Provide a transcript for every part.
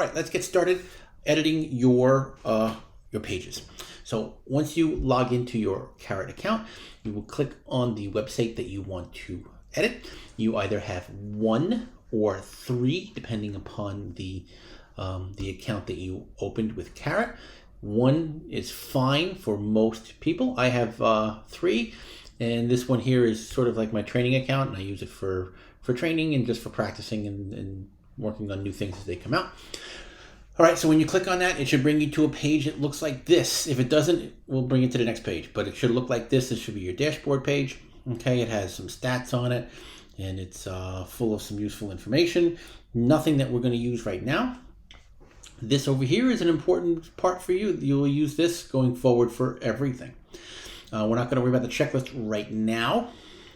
right, let's get started editing your pages. So once you log into your Carrot account, you will click on the website that you want to edit. You either have 1 or 3, depending upon the account that you opened with Carrot. 1 is fine for most people. I have 3, and this one here is sort of like my training account, and I use it for training and just for practicing and working on new things as they come out. All right, so when you click on that, it should bring you to a page that looks like this. If it doesn't, we'll bring it to the next page, but it should look like this. This should be your dashboard page. Okay, it has some stats on it, and it's full of some useful information. Nothing that we're going to use right now. This over here is an important part for you. You will use this going forward for everything. We're not going to worry about the checklist right now.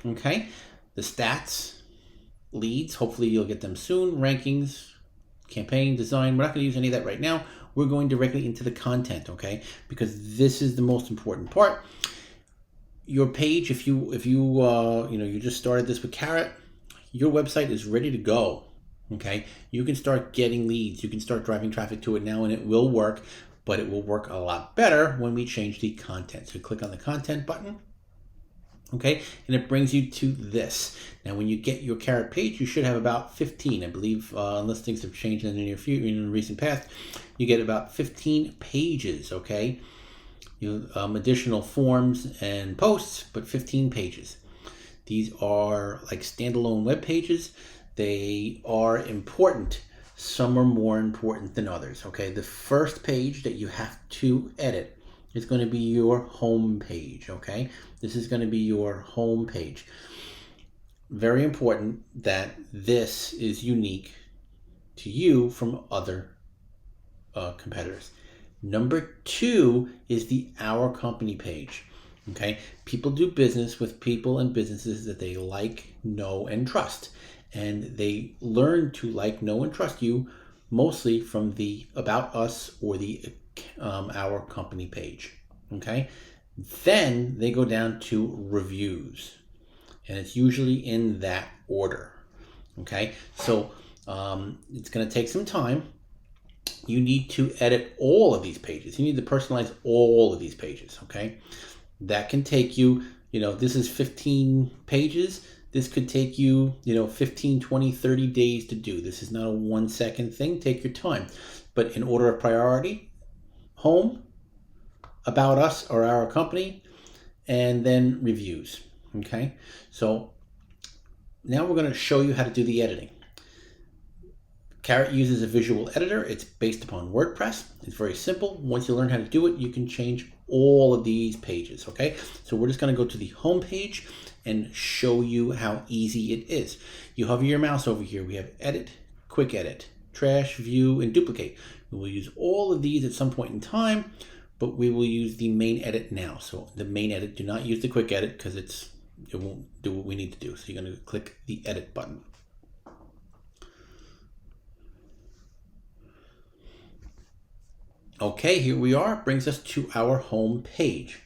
Okay, the stats, leads, hopefully you'll get them soon, rankings, campaign design. We're not going to use any of that right now. We're going directly into the content, okay? Because this is the most important part. Your page, if you just started this with Carrot, your website is ready to go, okay? You can start getting leads. You can start driving traffic to it now, and it will work, but it will work a lot better when we change the content. So click on the content button. Okay, and it brings you to this. Now, when you get your Carrot page, you should have about 15, I believe, unless things have changed in the near future, in the recent past, you get about 15 pages, okay? Additional forms and posts, but 15 pages. These are like standalone web pages. They are important. Some are more important than others, okay? The first page that you have to edit is going to be your home page, okay? This is going to be your home page. Very important that this is unique to you from other competitors. Number 2 is the Our Company page, okay? People do business with people and businesses that they like, know, and trust. And they learn to like, know, and trust you mostly from the About Us or the Our Company page, okay? Then they go down to reviews, and it's usually in that order, okay? So it's going to take some time. You need to edit all of these pages. You need to personalize all of these pages, okay? That can take you, this is 15 pages. This could take you, 15, 20, 30 days to do. This is not a 1-second thing. Take your time. But in order of priority, home, About Us or Our Company, and then reviews, okay? So now we're going to show you how to do the editing. Carrot uses a visual editor. It's based upon WordPress. It's very simple. Once you learn how to do it, you can change all of these pages, okay? So we're just going to go to the home page and show you how easy it is. You hover your mouse over here. We have edit, quick edit, trash, view, and duplicate. We will use all of these at some point in time, but we will use the main edit now. So the main edit, do not use the quick edit because it won't do what we need to do. So you're going to click the edit button. Okay, here we are. It brings us to our home page.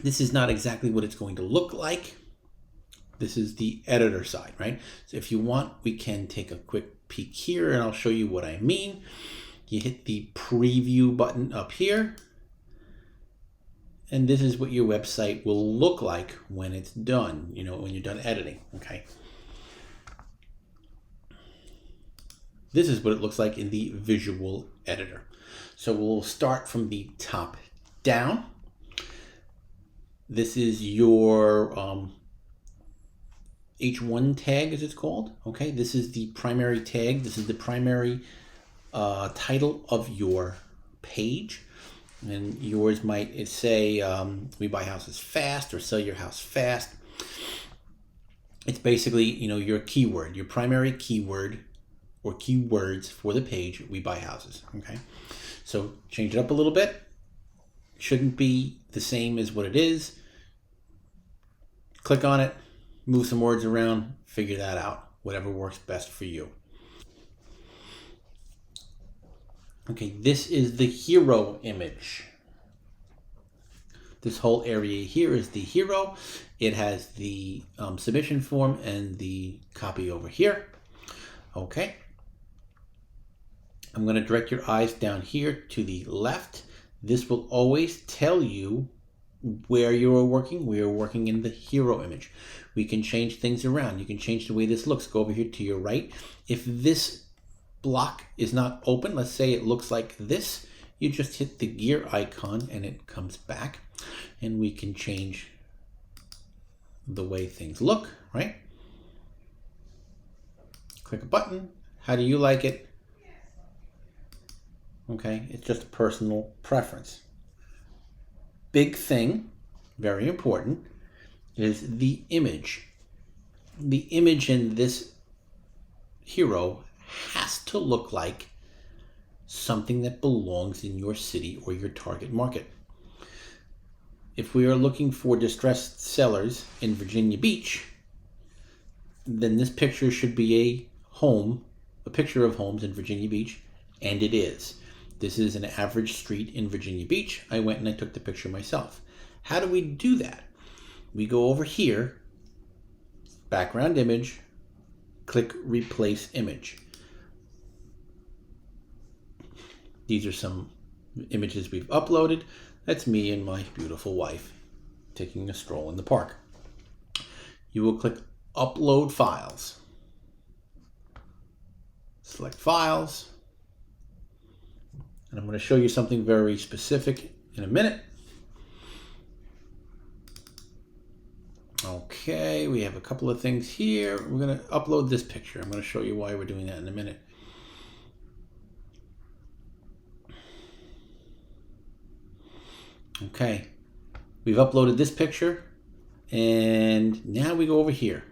This is not exactly what it's going to look like. This is the editor side, right? So if you want, we can take a quick peek here and I'll show you what I mean. You hit the preview button up here, and this is what your website will look like when it's done, when you're done editing, okay? This is what it looks like in the visual editor. So we'll start from the top down. This is your H1 tag, as it's called, okay? This is the primary tag. This is the primary title of your page, and yours might say we buy houses fast or sell your house fast. It's basically your keyword, your primary keyword or keywords for the page, we buy houses, okay? So change it up a little bit. Shouldn't be the same as what it is. Click on it, move some words around, figure that out, whatever works best for you. Okay, this is the hero image. This whole area here is the hero. It has the submission form and the copy over here. Okay. I'm going to direct your eyes down here to the left. This will always tell you where you are working. We are working in the hero image. We can change things around. You can change the way this looks. Go over here to your right. If this block is not open, let's say it looks like this, you just hit the gear icon and it comes back, and we can change the way things look, right? Click a button. How do you like it? Okay, it's just a personal preference. Big thing, very important, is the image. The image in this hero has to look like something that belongs in your city or your target market. If we are looking for distressed sellers in Virginia Beach, then this picture should be a picture of homes in Virginia Beach, and it is. This is an average street in Virginia Beach. I went and I took the picture myself. How do we do that? We go over here, background image, click replace image. These are some images we've uploaded. That's me and my beautiful wife taking a stroll in the park. You will click upload files. Select files. And I'm going to show you something very specific in a minute. Okay, we have a couple of things here. We're going to upload this picture. I'm going to show you why we're doing that in a minute. Okay, we've uploaded this picture, and now we go over here.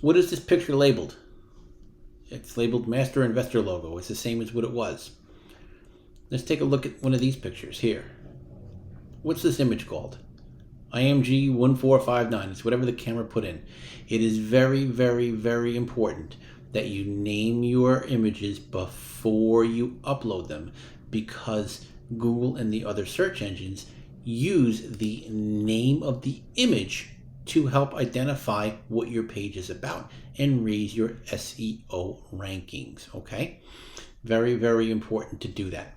What is this picture labeled? It's labeled Master Investor Logo. It's the same as what it was. Let's take a look at one of these pictures here. What's this image called? IMG 1459. It's whatever the camera put in. It is very, very, very important that you name your images before you upload them, because Google and the other search engines use the name of the image to help identify what your page is about and raise your SEO rankings, okay? Very, very important to do that.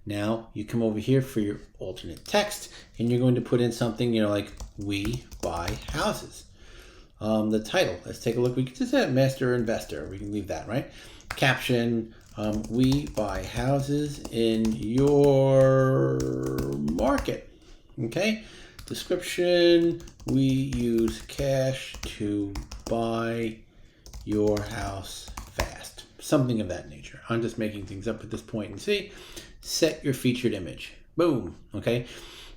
Now you come over here for your alternate text, and you're going to put in something, like we buy houses. The title, let's take a look. We can just say Master Investor. We can leave that, right? Caption, we buy houses in your market, okay? Description, we use cash to buy your house fast. Something of that nature. I'm just making things up at this point. And see, set your featured image. Boom, okay?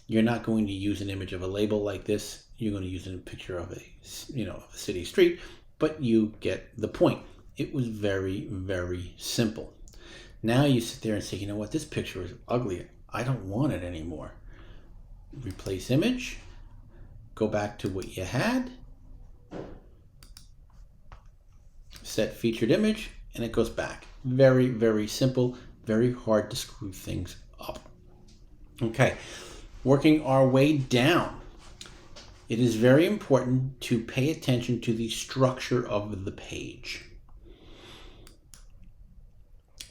You're not going to use an image of a label like this. You're going to use a picture of a city street, but you get the point. It was very, very simple. Now you sit there and say, you know what, this picture is ugly. I don't want it anymore. Replace image, go back to what you had, set featured image, and it goes back. Very, very simple, very hard to screw things up. Okay, working our way down. It is very important to pay attention to the structure of the page.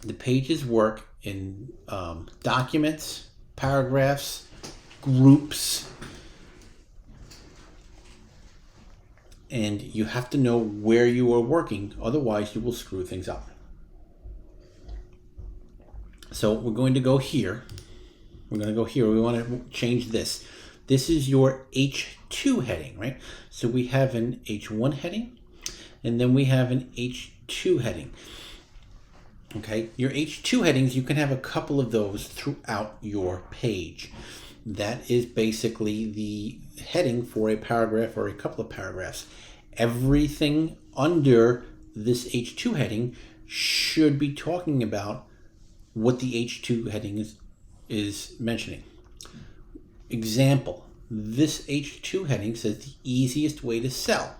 The pages work in documents, paragraphs, groups, and you have to know where you are working, otherwise you will screw things up. So we're going to go here. We want to change this. This is your H2 heading, right? So we have an H1 heading, and then we have an H2 heading. Okay, your H2 headings, you can have a couple of those throughout your page. That is basically the heading for a paragraph or a couple of paragraphs. Everything under this H2 heading should be talking about what the H2 heading is mentioning. Example, this H2 heading says the easiest way to sell.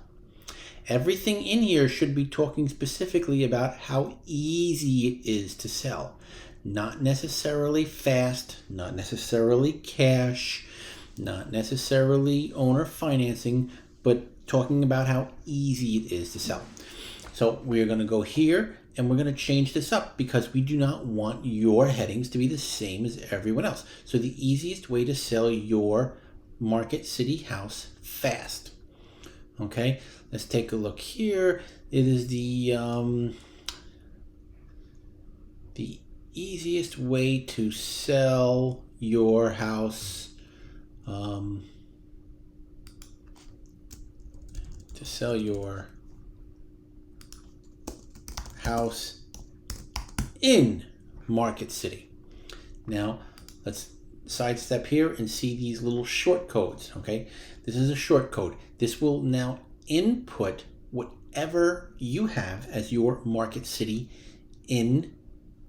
Everything in here should be talking specifically about how easy it is to sell. Not necessarily fast, not necessarily cash, not necessarily owner financing, but talking about how easy it is to sell. So we're going to go here and we're going to change this up because we do not want your headings to be the same as everyone else. So the easiest way to sell your Market City house fast. Okay, let's take a look here. It is the easiest way to sell your house. To sell your house in Market City. Now let's sidestep here and see these little short codes. Okay, this is a short code. This will now input whatever you have as your Market City in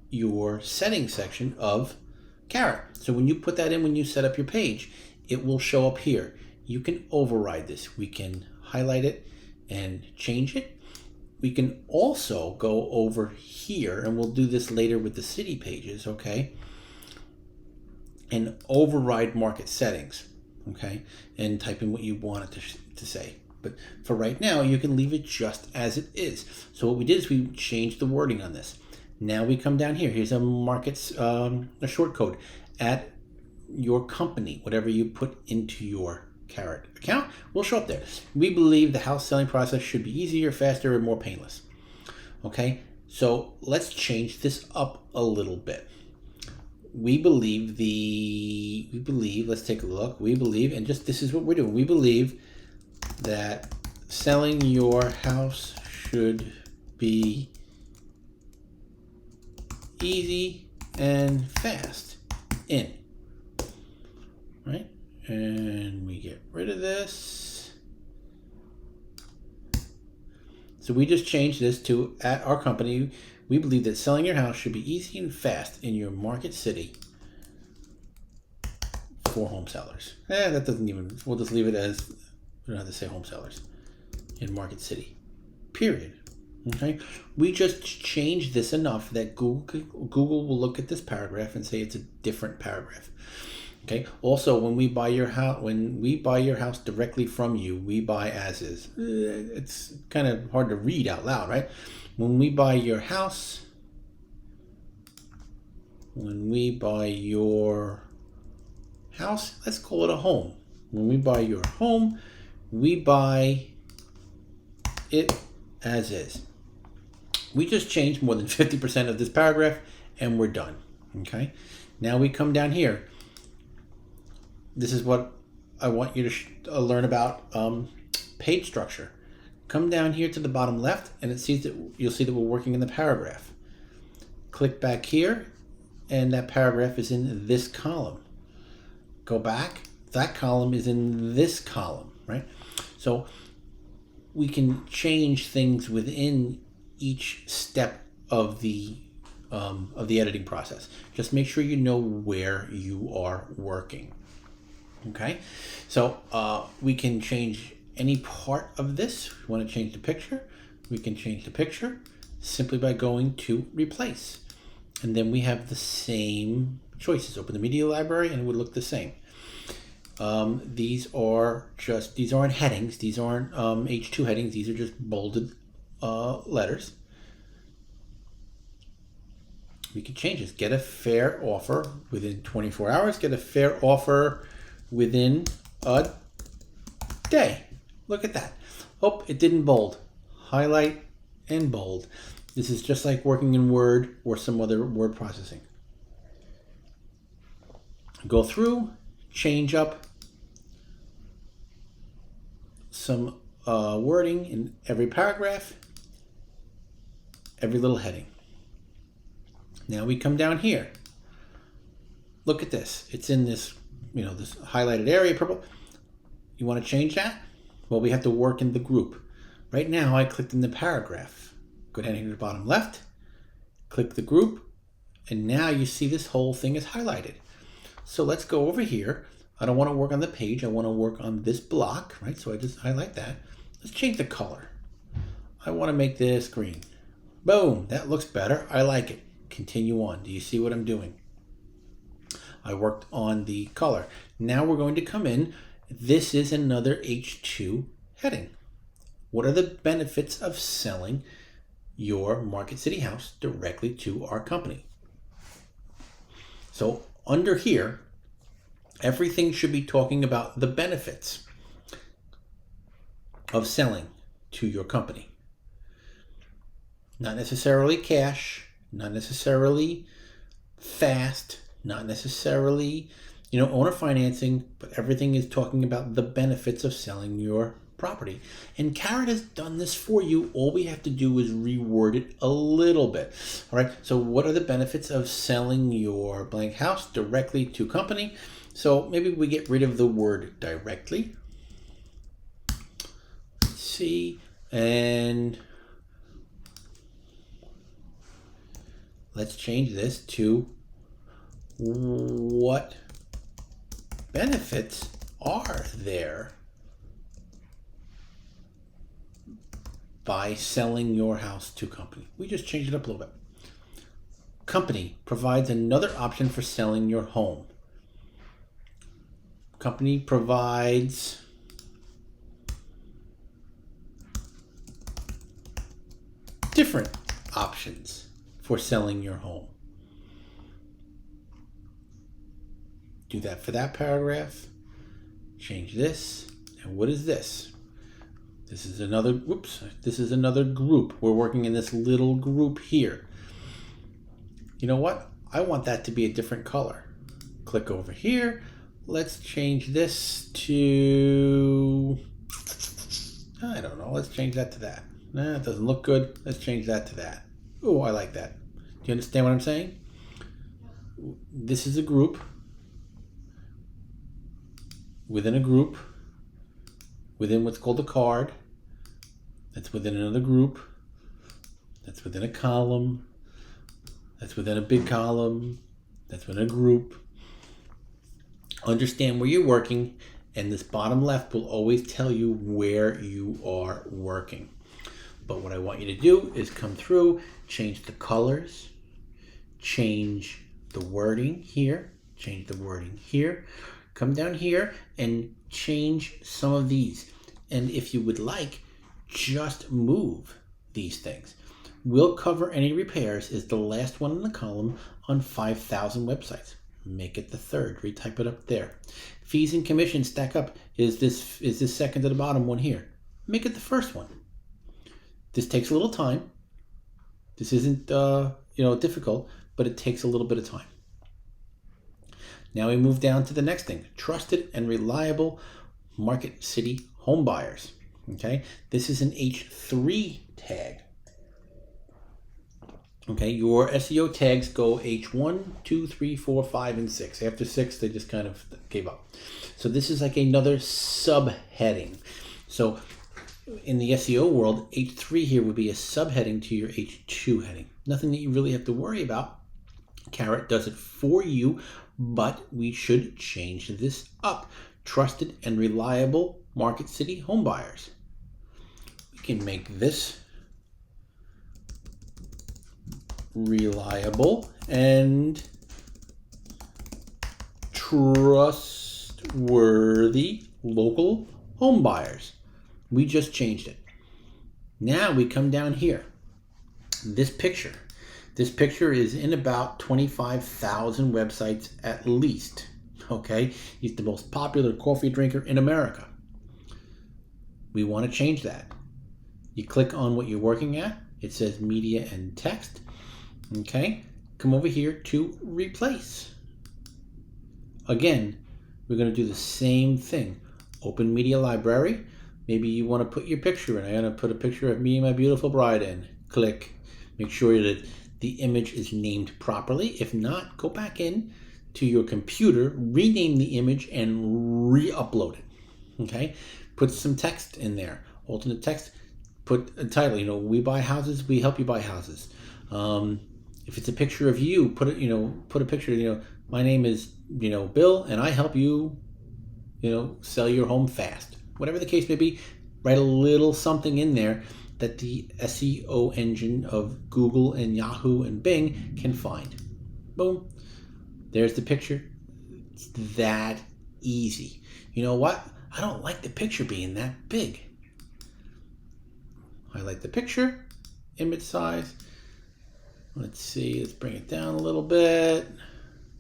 your settings section of Carrot. So when you put that in, when you set up your page, it will show up here. You can override this. We can highlight it and change it. We can also go over here, and we'll do this later with the city pages, okay, and override market settings, okay, and type in what you want it to say. But for right now, you can leave it just as it is. So what we did is we changed the wording on this. Now we come down here. Here's a a short code at your company. Whatever you put into your Carrot account will show up there. We believe the house selling process should be easier, faster, and more painless. Okay, so let's change this up a little bit. We believe let's take a look. We believe, and just this is what we're doing. We believe that selling your house should be easy and fast in, right? And we get rid of this. So we just changed this to, at our company, we believe that selling your house should be easy and fast in your Market City for home sellers. That doesn't even, we'll just leave it as, we don't have to say home sellers in Market City, period. Okay, we just changed this enough that Google will look at this paragraph and say it's a different paragraph. Okay. Also, when we buy your house directly from you, we buy as is. It's kind of hard to read out loud, right? When we buy your house, let's call it a home. When we buy your home, we buy it as is. We just changed more than 50% of this paragraph and we're done. Okay. Now we come down here. This is what I want you to learn about page structure. Come down here to the bottom left and you'll see that we're working in the paragraph. Click back here and that paragraph is in this column. Go back, that column is in this column, right? So we can change things within each step of the editing process. Just make sure you know where you are working. Okay, so we can change any part of this. If we want to change the picture, we can change the picture simply by going to replace. And then we have the same choices. Open the media library and it would look the same. These aren't headings. These aren't H2 headings. These are just bolded letters. We can change this. Get a fair offer within 24 hours. Get a fair offer within a day. Look at that. Oh, it didn't bold. Highlight and bold. This is just like working in Word or some other word processing. Go through, change up some wording in every paragraph, every little heading. Now we come down here. Look at this. It's in this, this highlighted area, purple. You want to change that? Well, we have to work in the group. Right now, I clicked in the paragraph. Go down here to the bottom left, click the group, and now you see this whole thing is highlighted. So let's go over here. I don't want to work on the page. I want to work on this block, right? So I just highlight that. Let's change the color. I want to make this green. Boom, that looks better. I like it. Continue on. Do you see what I'm doing? I worked on the color. Now we're going to come in. This is another H2 heading. What are the benefits of selling your Market City house directly to our company. So under here, everything should be talking about the benefits of selling to your company. Not necessarily cash, not necessarily fast, not necessarily, owner financing, but everything is talking about the benefits of selling your property. And Carrot has done this for you. All we have to do is reword it a little bit. All right. So what are the benefits of selling your blank house directly to company? So maybe we get rid of the word directly. Let's see. And let's change this to what benefits are there by selling your house to company. We just changed it up a little bit. Company provides another option for selling your home. Company provides different options for selling your home. Do that for that paragraph. Change this. And what is this? This is another group. We're working in this little group here. You know what? I want that to be a different color. Click over here. Let's change this to, I don't know. Let's change that to that. Nah, it doesn't look good. Let's change that to that. Oh, I like that. Do you understand what I'm saying? This is a group within a group, within what's called a card. That's within another group. That's within a column. That's within a big column. That's within a group. Understand where you're working, and this bottom left will always tell you where you are working. But what I want you to do is come through, change the colors, change the wording here, change the wording here, come down here and change some of these. And if you would like, just move these things. Will cover any repairs is the last one in the column on 5,000 websites. Make it the third. Retype it up there. Fees and commissions stack up. Is this second to the bottom one here? Make it the first one. This takes a little time. This isn't difficult, but it takes a little bit of time. Now we move down to the next thing. Trusted and reliable Market City home buyers. Okay, this is an H3 tag. Okay, your SEO tags go H1, 2, 3, 4, 5, and 6. After 6, they just kind of gave up. So this is like another subheading. So in the SEO world, H3 here would be a subheading to your H2 heading. Nothing that you really have to worry about. Carrot does it for you, but we should change this up. Trusted and reliable Market City home buyers. We can make this reliable and trustworthy local home buyers. We just changed it. Now we come down here. This picture is in about 25,000 websites at least. Okay, he's the most popular coffee drinker in America. We want to change that. You click on what you're working at. It says media and text. Okay, come over here to replace. Again, we're going to do the same thing. Open media library. Maybe you want to put your picture in. I'm going to put a picture of me and my beautiful bride in. Click. Make sure that the image is named properly. If not, go back in to your computer, rename the image, and re-upload it. Okay, put some text in there. Alternate text. Put a title. We buy houses. We help you buy houses. If it's a picture of you, put a picture. My name is Bill, and I help you sell your home fast. Whatever the case may be, write a little something in there that the SEO engine of Google and Yahoo and Bing can find. Boom. There's the picture. It's that easy. You know what? I don't like the picture being that big. Highlight the picture image size. Let's see, let's bring it down a little bit.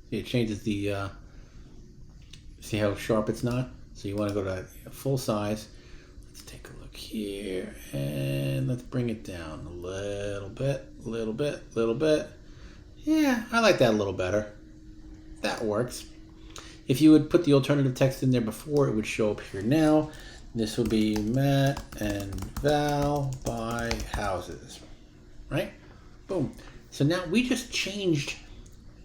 See, it changes the, see how sharp it's not? So you want to go to full size. Let's take a look here and let's bring it down a little bit, little bit, little bit. Yeah, I like that a little better. That works. If you would put the alternative text in there before, it would show up here now. This would be Matt and Val buy houses, right? Boom. So now we just changed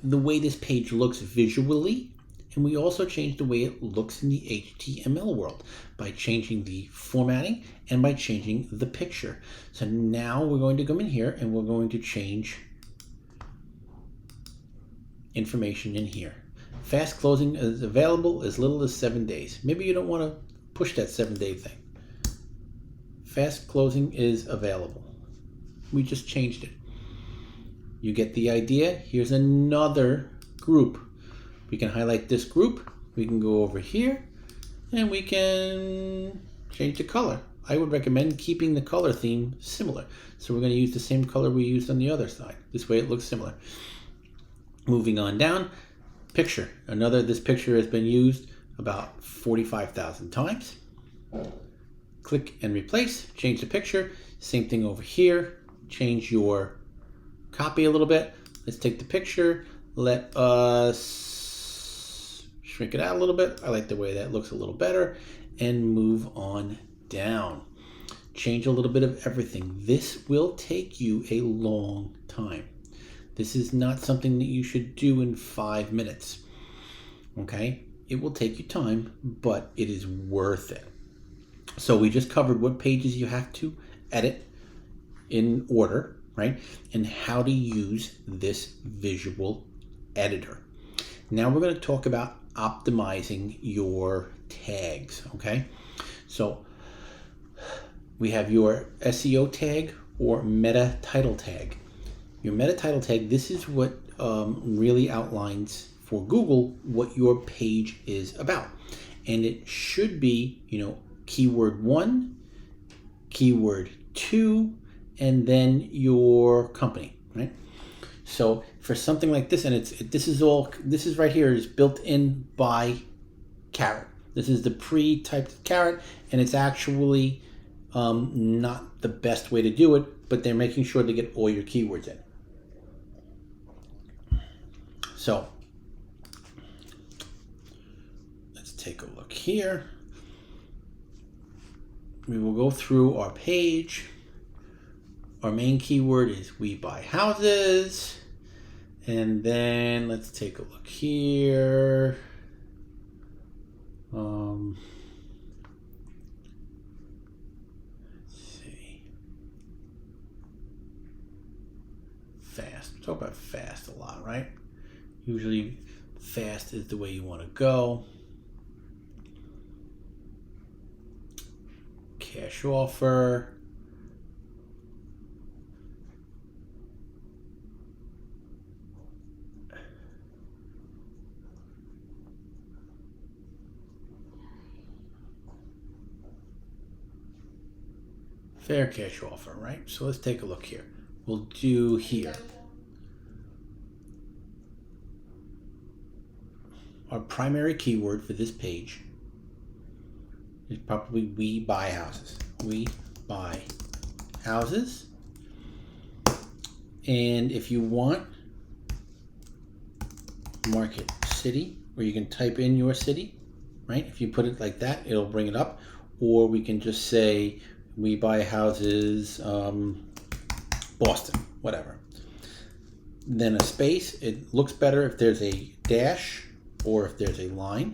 the way this page looks visually, and we also changed the way it looks in the HTML world by changing the formatting and by changing the picture. So now we're going to come in here and we're going to change information in here. Fast closing is available as little as 7 days. Maybe you don't want to push that 7-day thing. Fast closing is available. We just changed it. You get the idea. Here's another group. We can highlight this group. We can go over here and we can change the color. I would recommend keeping the color theme similar. So we're going to use the same color we used on the other side. This way it looks similar. Moving on down, picture. This picture has been used about 45,000 times. Click and replace, change the picture. Same thing over here. Change your copy a little bit. Let's take the picture. Let us shrink it out a little bit. I like the way that looks a little better. And move on down. Change a little bit of everything. This will take you a long time. This is not something that you should do in 5 minutes. Okay? It will take you time, but it is worth it. So we just covered what pages you have to edit in order, right? And how to use this visual editor. Now we're going to talk about optimizing your tags, okay? So we have your SEO tag or meta title tag. Your meta title tag, this is what really outlines for Google what your page is about. And it should be, keyword 1, keyword 2, and then your company, right? So for something like this, and this is right here is built in by Carrot. This is the pre-typed Carrot, and it's actually not the best way to do it, but they're making sure to get all your keywords in. So let's take a look here. We will go through our page. Our main keyword is we buy houses. And then let's take a look here. Let's see. Fast. We talk about fast a lot, right? Usually fast is the way you want to go. Cash offer. Fair cash offer, right? So let's take a look here. We'll do here. Our primary keyword for this page is probably we buy houses. We buy houses. And if you want, market city, or you can type in your city, right? If you put it like that, it'll bring it up. Or we can just say we buy houses, Boston, whatever. Then a space. It looks better if there's a dash or if there's a line.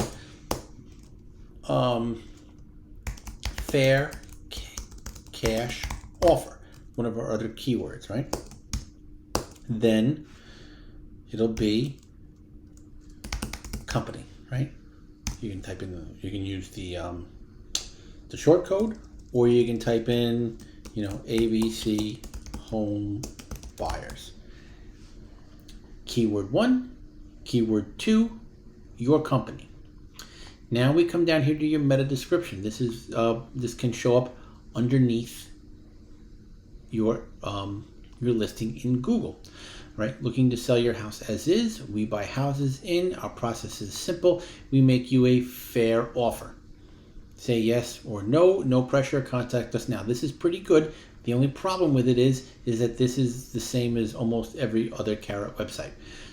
Fair cash offer, one of our other keywords, right? Then it'll be company, right? You can type in you can use the short code, or you can type in, ABC home buyers. Keyword 1, keyword 2, your company. Now we come down here to your meta description. This can show up underneath your listing in Google. Right? Looking to sell your house as is. We buy houses in. Our process is simple. We make you a fair offer. Say yes or no. No pressure. Contact us now. This is pretty good. The only problem with it is that this is the same as almost every other Carrot website.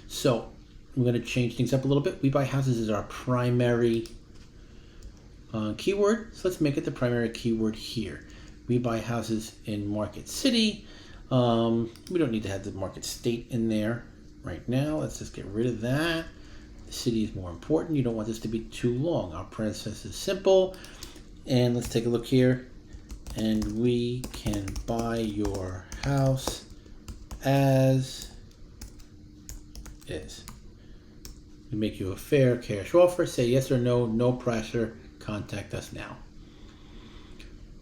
So we're going to change things up a little bit. We buy houses is our primary keyword. So let's make it the primary keyword here. We buy houses in Market City. We don't need to have the Market State in there right now. Let's just get rid of that. The city is more important. You don't want this to be too long. Our process is simple. And let's take a look here. And we can buy your house as is. We make you a fair cash offer. Say yes or no. No pressure. Contact us now.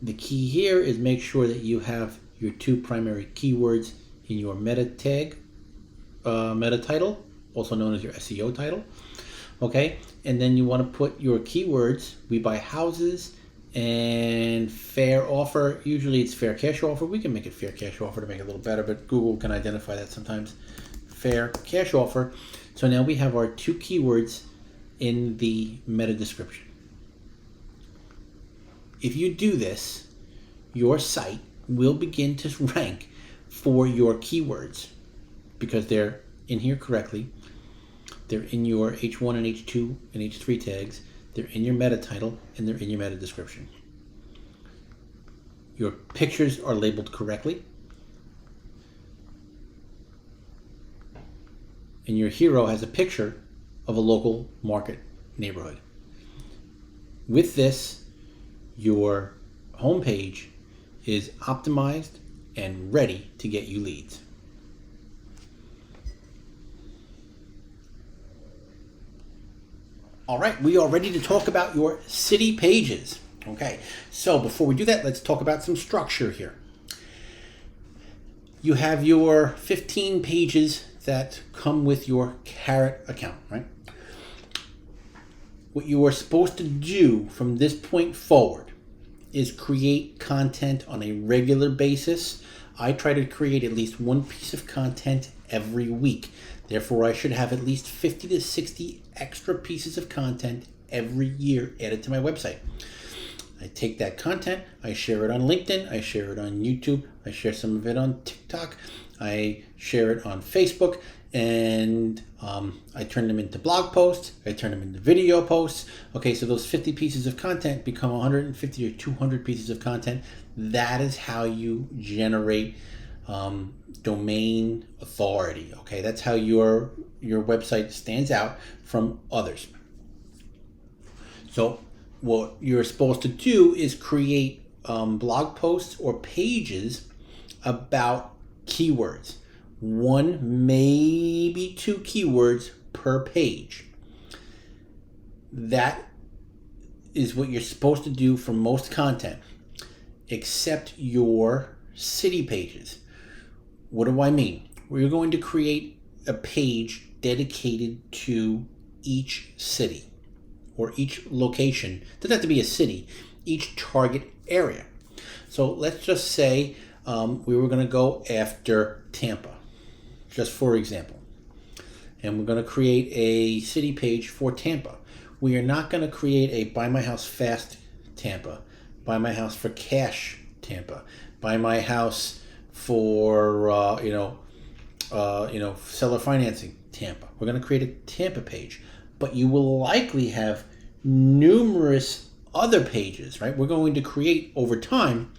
The key here is make sure that you have your two primary keywords in your meta tag, meta title, also known as your SEO title. Okay, and then you want to put your keywords. We buy houses and fair offer. Usually it's fair cash offer. We can make it fair cash offer to make it a little better, but Google can identify that sometimes. Fair cash offer. So now we have our two keywords in the meta description. If you do this, your site will begin to rank for your keywords because they're in here correctly. They're in your H1 and H2 and H3 tags. They're in your meta title and they're in your meta description. Your pictures are labeled correctly. And your hero has a picture of a local market neighborhood. With this, your homepage is optimized and ready to get you leads. All right, we are ready to talk about your city pages. Okay, so before we do that, let's talk about some structure here. You have your 15 pages that come with your Carrot account, right? What you are supposed to do from this point forward is create content on a regular basis. I try to create at least one piece of content every week. Therefore, I should have at least 50 to 60 extra pieces of content every year added to my website. I take that content, I share it on LinkedIn, I share it on YouTube, I share some of it on TikTok, I share it on Facebook, and I turn them into blog posts, I turn them into video posts. Okay, so those 50 pieces of content become 150 or 200 pieces of content. That is how you generate domain authority. Okay, that's how your website stands out from others. So what you're supposed to do is create blog posts or pages about keywords. One, maybe two keywords per page. That is what you're supposed to do for most content, except your city pages. What do I mean? We're going to create a page dedicated to each city or each location. It doesn't have to be a city, each target area. So let's just say we were going to go after Tampa, just for example. And we're going to create a city page for Tampa. We are not going to create a buy my house fast Tampa, buy my house for cash Tampa, buy my house for seller financing Tampa. We're going to create a Tampa page, but you will likely have numerous other pages, right? We're going to create over time.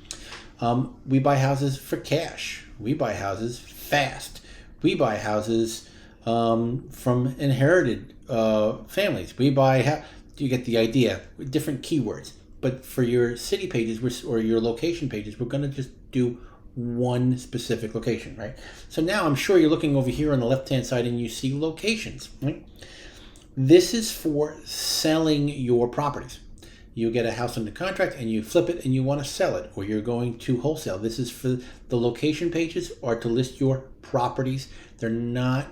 We buy houses for cash. We buy houses fast. We buy houses from inherited families. We buy. You get the idea. Different keywords. But for your city pages or your location pages, we're going to just do one specific location, right? So now I'm sure you're looking over here on the left-hand side and you see locations, right? This is for selling your properties. You get a house under contract and you flip it and you want to sell it, or you're going to wholesale. This is for the location pages or to list your properties. They're not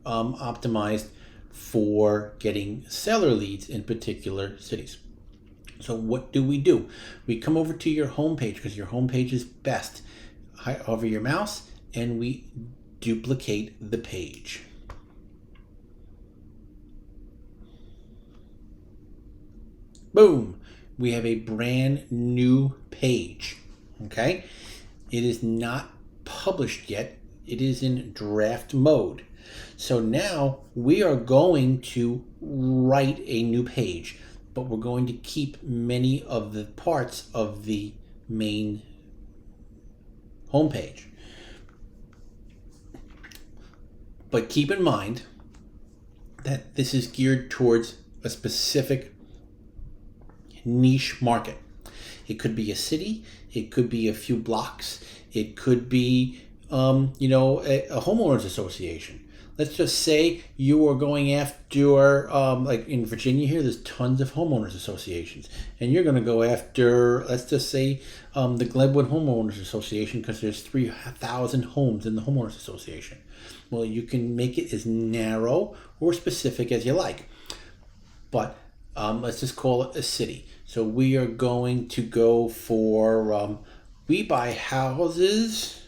optimized for getting seller leads in particular cities. So what do? We come over to your homepage because your homepage is best. hover your mouse and we duplicate the page. Boom, we have a brand new page. Okay, it is not published yet. It is in draft mode. So now we are going to write a new page, but we're going to keep many of the parts of the main homepage. But keep in mind that this is geared towards a specific niche market. It could be a city, it could be a few blocks, it could be a homeowners association. Let's just say you are going after, like in Virginia here, there's tons of homeowners associations. And you're going to go after, let's just say, the Glenwood Homeowners Association because there's 3,000 homes in the homeowners association. Well, you can make it as narrow or specific as you like. But let's just call it a city. So we are going to go for, we buy houses,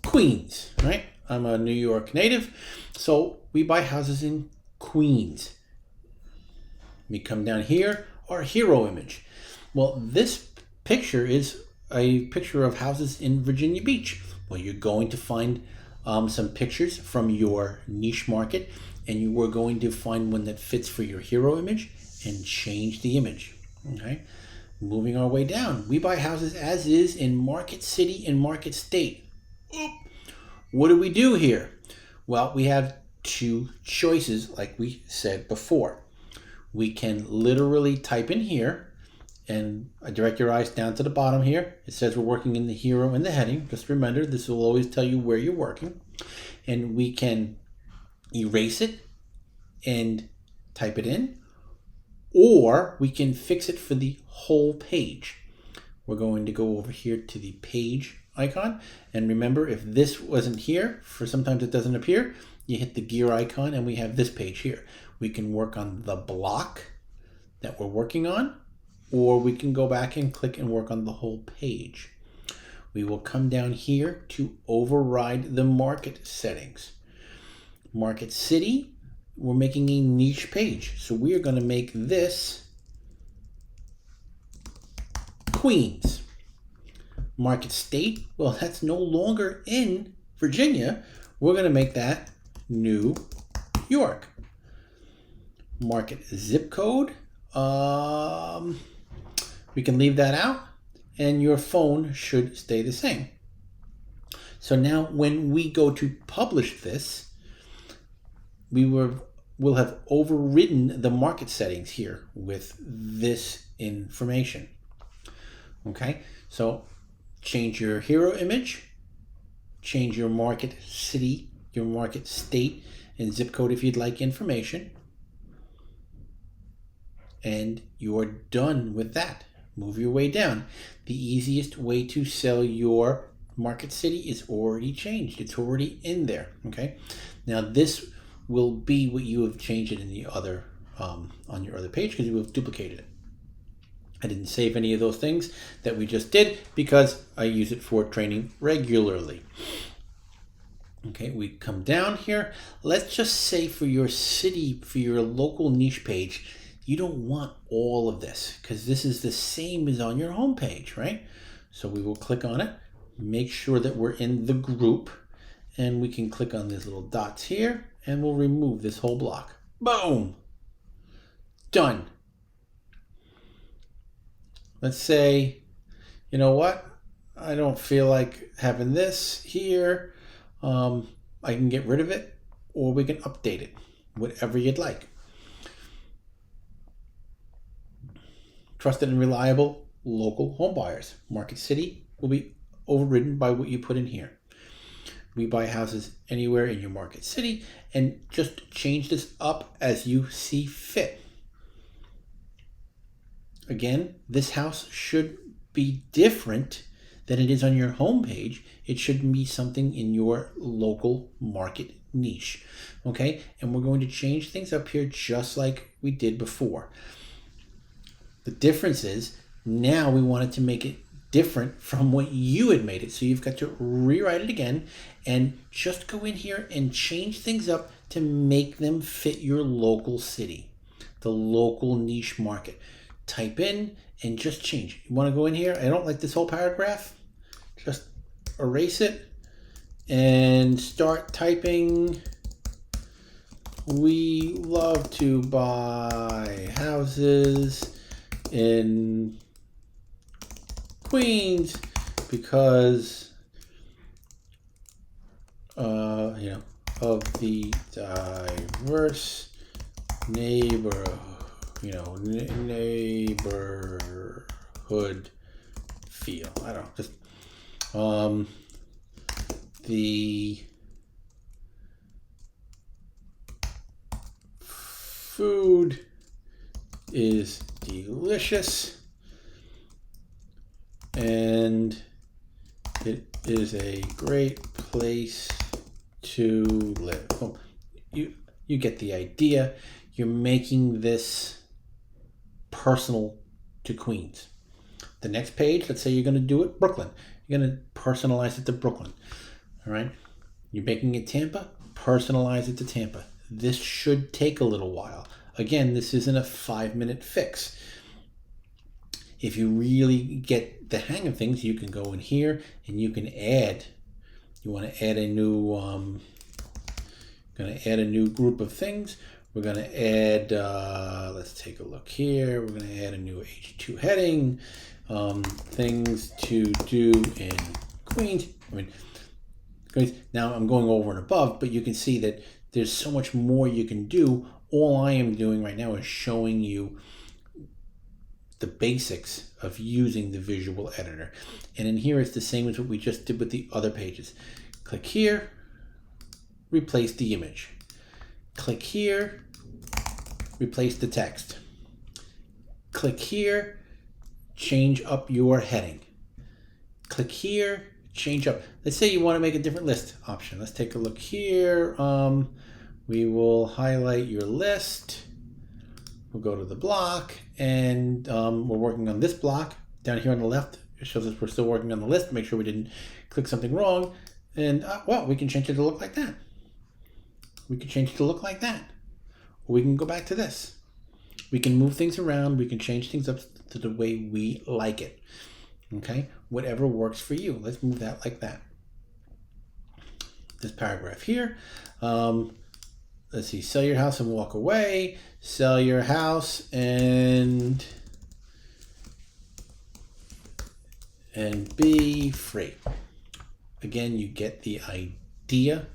Queens, right? I'm a New York native, so we buy houses in Queens. We come down here, our hero image. Well, this picture is a picture of houses in Virginia Beach. Well, you're going to find some pictures from your niche market, and you are going to find one that fits for your hero image and change the image. Okay, moving our way down, we buy houses as is in Market City and Market State. What do we do here? Well, we have two choices, like we said before. We can literally type in here, and I direct your eyes down to the bottom here. It says we're working in the hero and the heading. Just remember, this will always tell you where you're working. And we can erase it and type it in, or we can fix it for the whole page. We're going to go over here to the page icon, and remember, if this wasn't here, for sometimes it doesn't appear, you hit the gear icon and we have this page here. We can work on the block that we're working on, or we can go back and click and work on the whole page. We will come down here to override the market settings. Market City, we're making a niche page, so we are going to make this Queens. Market State, well, that's no longer in Virginia. We're going to make that New York. Market Zip Code, we can leave that out, and your phone should stay the same. So now when we go to publish this, we'll have overridden the market settings here with this information. Okay, so change your hero image, change your market city, your market state, and zip code if you'd like information. And you're done with that. Move your way down. The easiest way to sell your market city is already changed. It's already in there. Okay. Now this will be what you have changed it in the other on your other page, because you have duplicated it. I didn't save any of those things that we just did because I use it for training regularly. Okay, we come down here. Let's just say for your city, for your local niche page, you don't want all of this because this is the same as on your home page, right? So we will click on it, make sure that we're in the group, and we can click on these little dots here, and we'll remove this whole block. Boom! Done. Let's say, you know what? I don't feel like having this here. I can get rid of it, or we can update it, whatever you'd like. Trusted and reliable local home buyers. Market City will be overridden by what you put in here. We buy houses anywhere in your market city, and just change this up as you see fit. Again, this house should be different than it is on your homepage. It should be something in your local market niche. Okay, and we're going to change things up here just like we did before. The difference is now we wanted to make it different from what you had made it. So you've got to rewrite it again and just go in here and change things up to make them fit your local city, the local niche market. Type in and just change. You want to go in here? I don't like this whole paragraph. Just erase it and start typing. We love to buy houses in Queens because of the diverse neighborhood feel. I don't know, just the food is delicious and it is a great place to live. Oh, you get the idea. You're making this personal to Queens. The next page, let's say you're going to do it Brooklyn. You're going to personalize it to Brooklyn. All right. You're making it Tampa, personalize it to Tampa. This should take a little while. Again, this isn't a 5-minute fix. If you really get the hang of things, you can go in here and you can add. You want to add a new group of things. We're going to add, let's take a look here. We're going to add a new H2 heading, things to do in Queens. Now I'm going over and above, but you can see that there's so much more you can do. All I am doing right now is showing you the basics of using the visual editor. And in here, it's the same as what we just did with the other pages. Click here, replace the image. Click here, replace the text. Click here, change up your heading. Click here, change up. Let's say you want to make a different list option. Let's take a look here. We will highlight your list. We'll go to the block and we're working on this block down here on the left. It shows us we're still working on the list. Make sure we didn't click something wrong. And well, we can change it to look like that. We can change it to look like that. Or we can go back to this. We can move things around. We can change things up to the way we like it. Okay, whatever works for you. Let's move that like that. This paragraph here. Let's see, sell your house and walk away. Sell your house and be free. Again, you get the idea.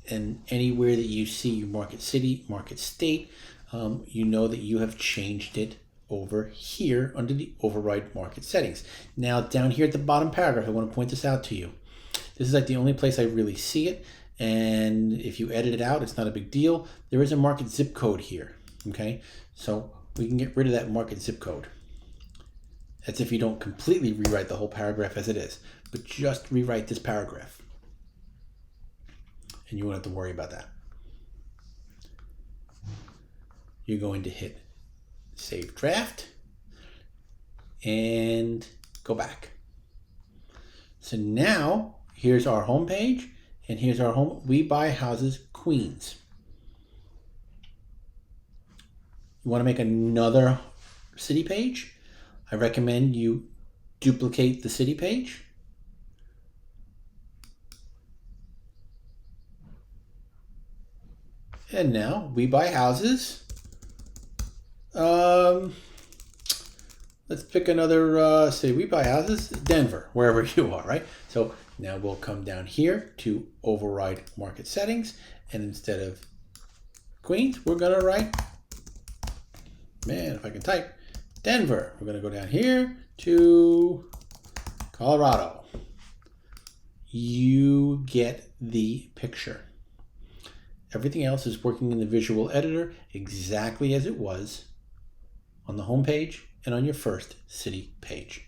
And anywhere that you see your market city, market state, you know that you have changed it over here under the override market settings. Now down here at the bottom paragraph, I want to point this out to you. This is like the only place I really see it. And if you edit it out, it's not a big deal. There is a market zip code here. Okay, so we can get rid of that market zip code. That's if you don't completely rewrite the whole paragraph as it is, but just rewrite this paragraph. And you won't have to worry about that. You're going to hit Save Draft and go back. So now here's our home page and here's our home. We buy houses Queens. You want to make another city page? I recommend you duplicate the city page. And now we buy houses. Let's pick another, say we buy houses, Denver, wherever you are, right? So now we'll come down here to override market settings. And instead of Queens, we're going to write, man, if I can type, Denver. We're going to go down here to Colorado. You get the picture. Everything else is working in the visual editor exactly as it was on the home page and on your first city page.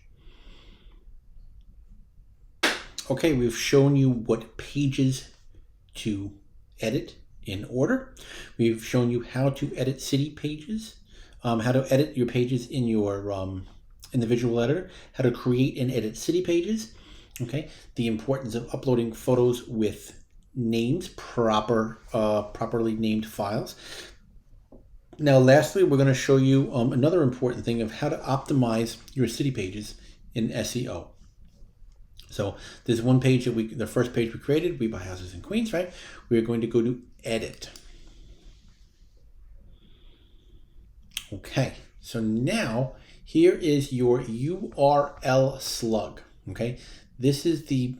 Okay, we've shown you what pages to edit in order. We've shown you how to edit city pages, how to edit your pages in your in the visual editor, how to create and edit city pages, okay, the importance of uploading photos with names, properly named files. Now, lastly, we're going to show you another important thing of how to optimize your city pages in SEO. So there's one page that the first page we created, We Buy Houses in Queens, right? We're going to go to Edit. Okay, so now here is your URL slug. Okay, this is the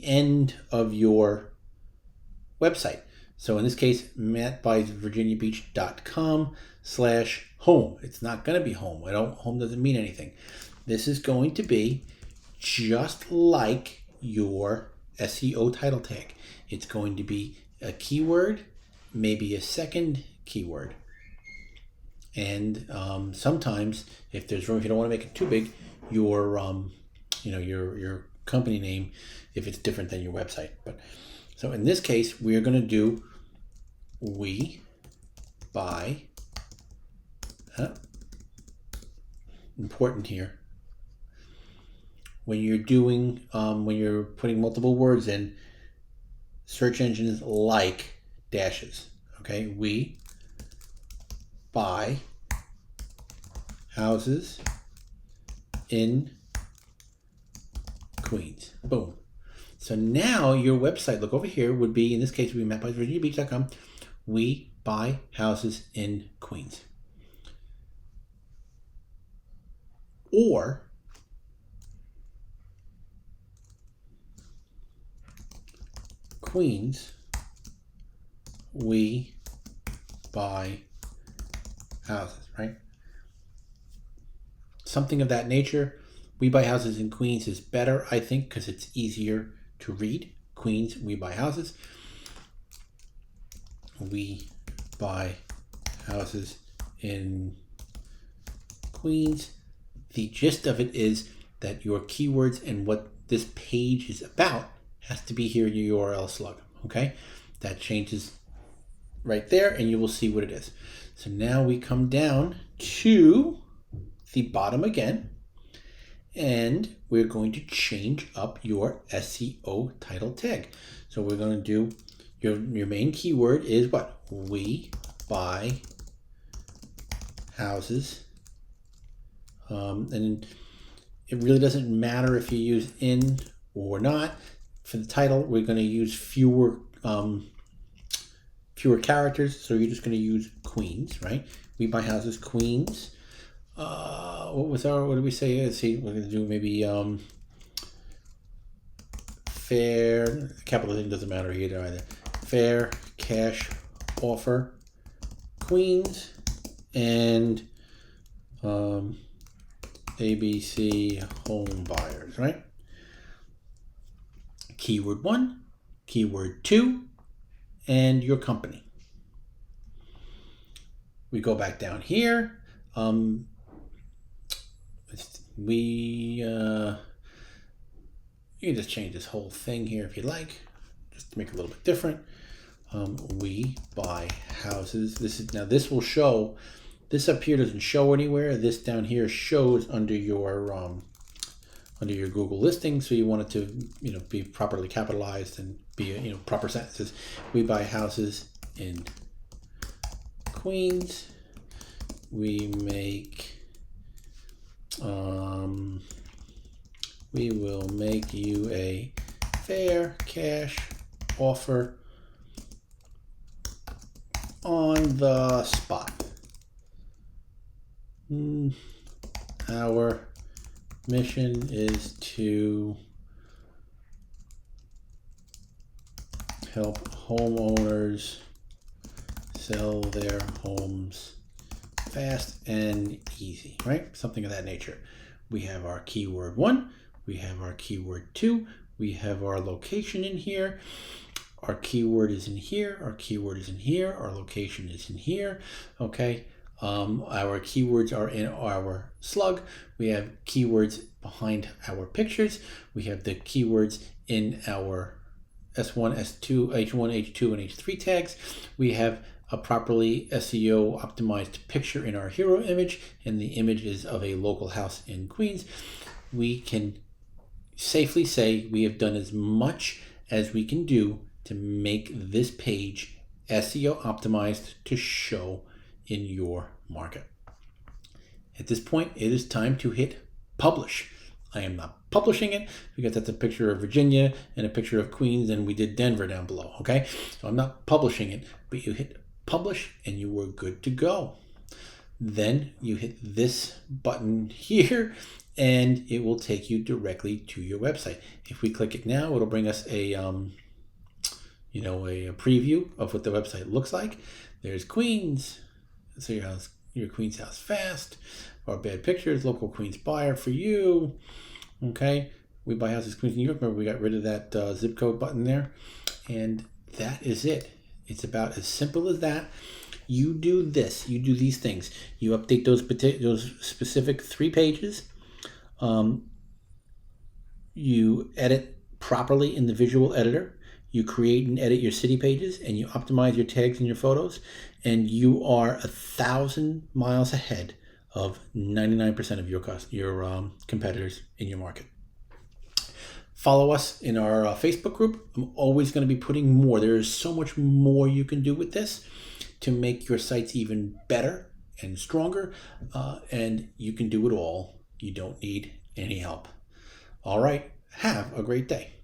end of your website. So in this case, mattbuysvirginiabeach.com/home. It's not going to be home. Home doesn't mean anything. This is going to be just like your SEO title tag. It's going to be a keyword, maybe a second keyword. And sometimes, if there's room, if you don't want to make it too big, your company name, if it's different than your website. But so in this case, we are going to do We Buy. Important here. When you're putting multiple words in, search engines like dashes. Okay, We Buy Houses in Queens. Boom. So now your website, look over here, would be, in this case, would be mattbuysvirginiabeach.com. We Buy Houses in Queens. Or Queens, We Buy Houses, right? Something of that nature. We Buy Houses in Queens is better, I think, because it's easier to read. Queens, We Buy Houses. We Buy Houses in Queens. The gist of it is that your keywords and what this page is about has to be here in your URL slug, okay? That changes right there, and you will see what it is. So now we come down to the bottom again, and we're going to change up your SEO title tag. So we're going to do, your main keyword is what? We Buy Houses. And it really doesn't matter if you use in or not. For the title, we're going to use fewer characters, so you're just going to use Queens, right? We Buy Houses Queens. What did we say? Let's see, we're going to do maybe fair, capital thing doesn't matter either. Fair cash offer Queens, and ABC home buyers, right? Keyword 1, keyword 2, and your company. We go back down here. You can just change this whole thing here if you like, just to make it a little bit different. We Buy Houses. This will show. This up here doesn't show anywhere. This down here shows under your Google listing. So you want it to be properly capitalized and be proper sentences. We Buy Houses in Queens. We will make you a fair cash offer on the spot. Our mission is to help homeowners sell their homes fast and easy, right? Something of that nature. We have our keyword 1, we have our keyword 2, we have our location in here. Our keyword is in here, our keyword is in here, our location is in here, okay? Our keywords are in our slug. We have keywords behind our pictures. We have the keywords in our S1, S2, H1, H2, and H3 tags. We have a properly SEO optimized picture in our hero image, and the image is of a local house in Queens, we can safely say we have done as much as we can do to make this page SEO optimized to show in your market. At this point, it is time to hit publish. I am not publishing it because that's a picture of Virginia and a picture of Queens, and we did Denver down below, okay? So I'm not publishing it, but you hit publish and you were good to go. Then you hit this button here and it will take you directly to your website. If we click it now, it'll bring us a preview of what the website looks like. There's Queens. So your Queens house fast. Or bad pictures, local Queens buyer for you. Okay, we buy houses Queens, New York. Remember, we got rid of that zip code button there. And that is it. It's about as simple as that. You do this. You do these things. You update those specific 3 pages. You edit properly in the visual editor. You create and edit your city pages, and you optimize your tags and your photos, and you are 1,000 miles ahead of 99% of your competitors in your market. Follow us in our Facebook group. I'm always going to be putting more. There is so much more you can do with this to make your sites even better and stronger, and you can do it all. You don't need any help. All right, have a great day.